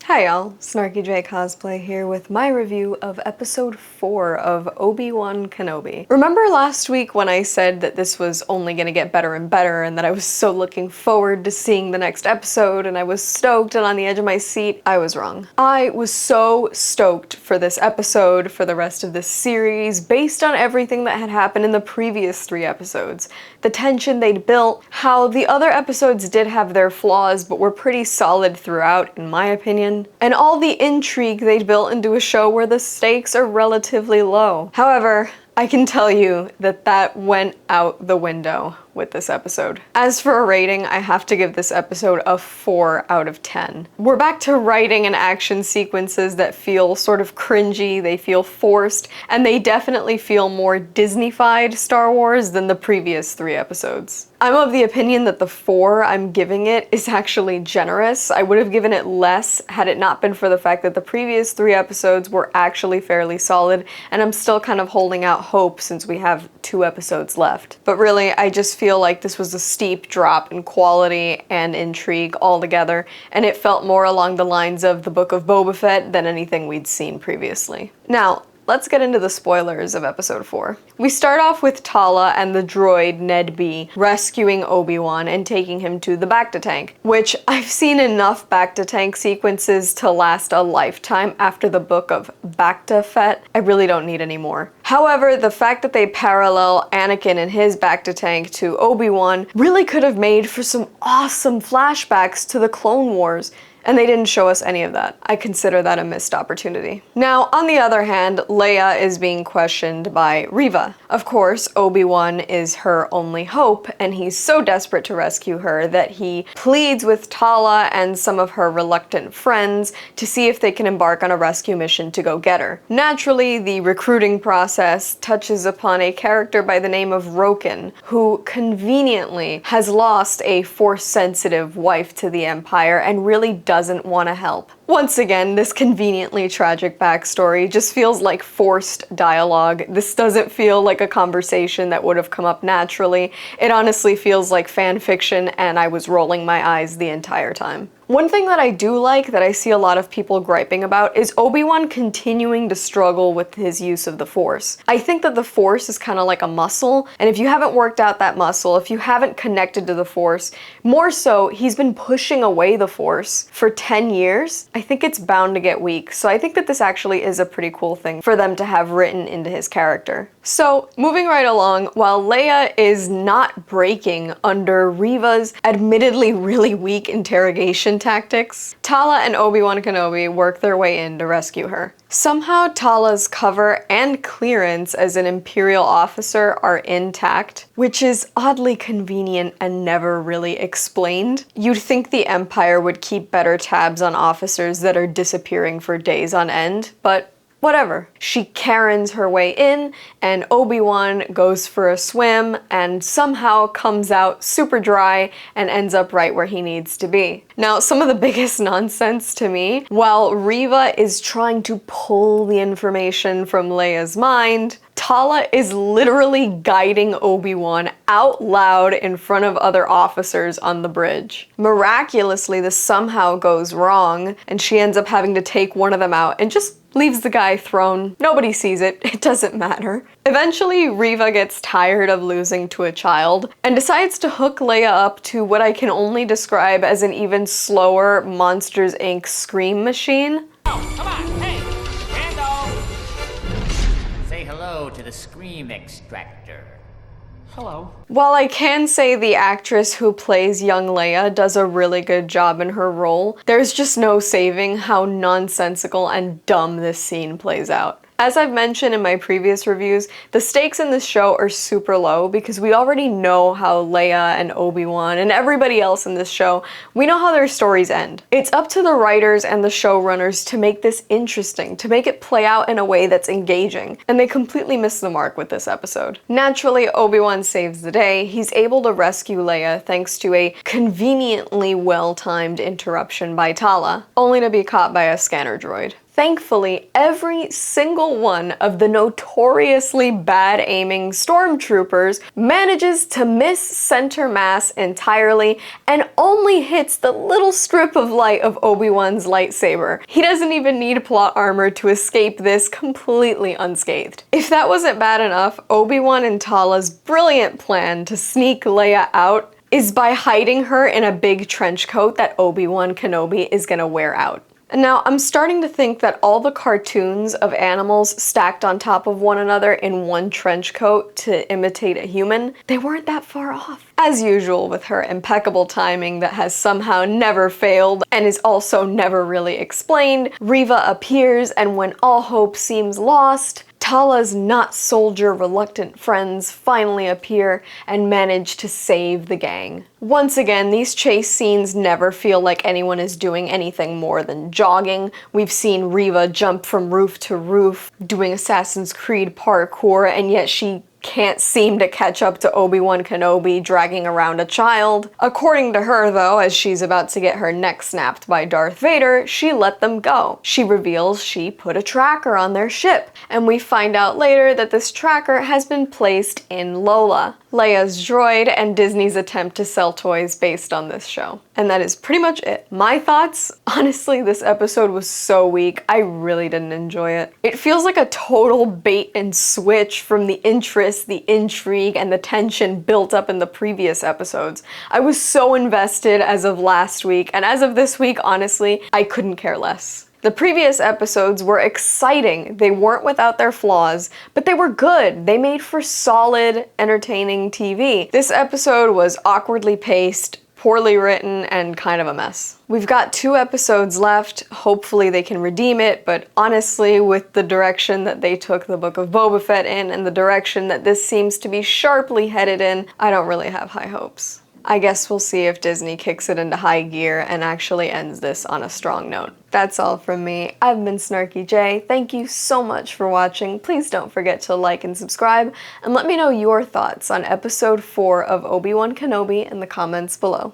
Hi y'all, Snarky J Cosplay here with my review of episode 4 of Obi Wan Kenobi. Remember last week when I said that this was only gonna get better and better and that I was so looking forward to seeing the next episode and I was stoked and on the edge of my seat? I was wrong. I was so stoked for this episode, for the rest of this series, based on everything that had happened in the previous 3 episodes. The tension they'd built, how the other episodes did have their flaws but were pretty solid throughout, in my opinion, and all the intrigue they'd built into a show where the stakes are relatively low. However, I can tell you that that went out the window with this episode. As for a rating, I have to give this episode a 4 out of 10. We're back to writing and action sequences that feel sort of cringy, they feel forced, and they definitely feel more Disney-fied Star Wars than the previous 3 episodes. I'm of the opinion that the 4 I'm giving it is actually generous. I would have given it less had it not been for the fact that the previous 3 episodes were actually fairly solid, and I'm still kind of holding out hope since we have 2 episodes left. But really, I just feel like this was a steep drop in quality and intrigue altogether, and it felt more along the lines of the Book of Boba Fett than anything we'd seen previously. Now, let's get into the spoilers of episode 4. We start off with Tala and the droid Ned B rescuing Obi-Wan and taking him to the Bacta tank, which I've seen enough Bacta tank sequences to last a lifetime after the Book of Boba Fett. I really don't need any more. However, the fact that they parallel Anakin and his Bacta tank to Obi-Wan really could have made for some awesome flashbacks to the Clone Wars. And they didn't show us any of that. I consider that a missed opportunity. Now, on the other hand, Leia is being questioned by Reva. Of course, Obi-Wan is her only hope, and he's so desperate to rescue her that he pleads with Tala and some of her reluctant friends to see if they can embark on a rescue mission to go get her. Naturally, the recruiting process touches upon a character by the name of Roken, who conveniently has lost a Force-sensitive wife to the Empire and really doesn't want to help. Once again, this conveniently tragic backstory just feels like forced dialogue. This doesn't feel like a conversation that would have come up naturally. It honestly feels like fan fiction, and I was rolling my eyes the entire time. One thing that I do like, that I see a lot of people griping about, is Obi-Wan continuing to struggle with his use of the Force. I think that the Force is kind of like a muscle, and if you haven't worked out that muscle, if you haven't connected to the Force, more so, he's been pushing away the Force for 10 years. I think it's bound to get weak, so I think that this actually is a pretty cool thing for them to have written into his character. So, moving right along, while Leia is not breaking under Reva's admittedly really weak interrogation tactics, Tala and Obi-Wan Kenobi work their way in to rescue her. Somehow Tala's cover and clearance as an Imperial officer are intact, which is oddly convenient and never really explained. You'd think the Empire would keep better tabs on officers that are disappearing for days on end, but whatever. She Karens her way in, and Obi-Wan goes for a swim and somehow comes out super dry and ends up right where he needs to be. Now, some of the biggest nonsense to me, while Reva is trying to pull the information from Leia's mind, Tala is literally guiding Obi-Wan out loud in front of other officers on the bridge. Miraculously, this somehow goes wrong, and she ends up having to take one of them out and just leaves the guy thrown. Nobody sees it. It doesn't matter. Eventually, Reva gets tired of losing to a child and decides to hook Leia up to what I can only describe as an even slower Monsters, Inc. scream machine. Oh, come on, hey, Brando! Say hello to the scream extractor. Hello. While I can say the actress who plays young Leia does a really good job in her role, there's just no saving how nonsensical and dumb this scene plays out. As I've mentioned in my previous reviews, the stakes in this show are super low because we already know how Leia and Obi-Wan and everybody else in this show, we know how their stories end. It's up to the writers and the showrunners to make this interesting, to make it play out in a way that's engaging, and they completely missed the mark with this episode. Naturally, Obi-Wan saves the day. He's able to rescue Leia thanks to a conveniently well-timed interruption by Tala, only to be caught by a scanner droid. Thankfully, every single one of the notoriously bad aiming stormtroopers manages to miss center mass entirely and only hits the little strip of light of Obi-Wan's lightsaber. He doesn't even need plot armor to escape this completely unscathed. If that wasn't bad enough, Obi-Wan and Tala's brilliant plan to sneak Leia out is by hiding her in a big trench coat that Obi-Wan Kenobi is gonna wear out. And now I'm starting to think that all the cartoons of animals stacked on top of one another in one trench coat to imitate a human, they weren't that far off. As usual with her impeccable timing that has somehow never failed and is also never really explained, Reva appears, and when all hope seems lost, Tala's not-soldier reluctant friends finally appear and manage to save the gang. Once again, these chase scenes never feel like anyone is doing anything more than jogging. We've seen Reva jump from roof to roof, doing Assassin's Creed parkour, and yet she can't seem to catch up to Obi-Wan Kenobi dragging around a child. According to her, though, as she's about to get her neck snapped by Darth Vader, she let them go. She reveals she put a tracker on their ship, and we find out later that this tracker has been placed in Lola, Leia's droid, and Disney's attempt to sell toys based on this show. And that is pretty much it. My thoughts? Honestly, this episode was so weak. I really didn't enjoy it. It feels like a total bait and switch from the interest, the intrigue, and the tension built up in the previous episodes. I was so invested as of last week, and as of this week, honestly, I couldn't care less. The previous episodes were exciting. They weren't without their flaws, but they were good. They made for solid, entertaining TV. This episode was awkwardly paced, poorly written, and kind of a mess. We've got 2 episodes left. Hopefully they can redeem it, but honestly, with the direction that they took the Book of Boba Fett in and the direction that this seems to be sharply headed in, I don't really have high hopes. I guess we'll see if Disney kicks it into high gear and actually ends this on a strong note. That's all from me. I've been Snarky J. Thank you so much for watching. Please don't forget to like and subscribe, and let me know your thoughts on episode 4 of Obi Wan Kenobi in the comments below.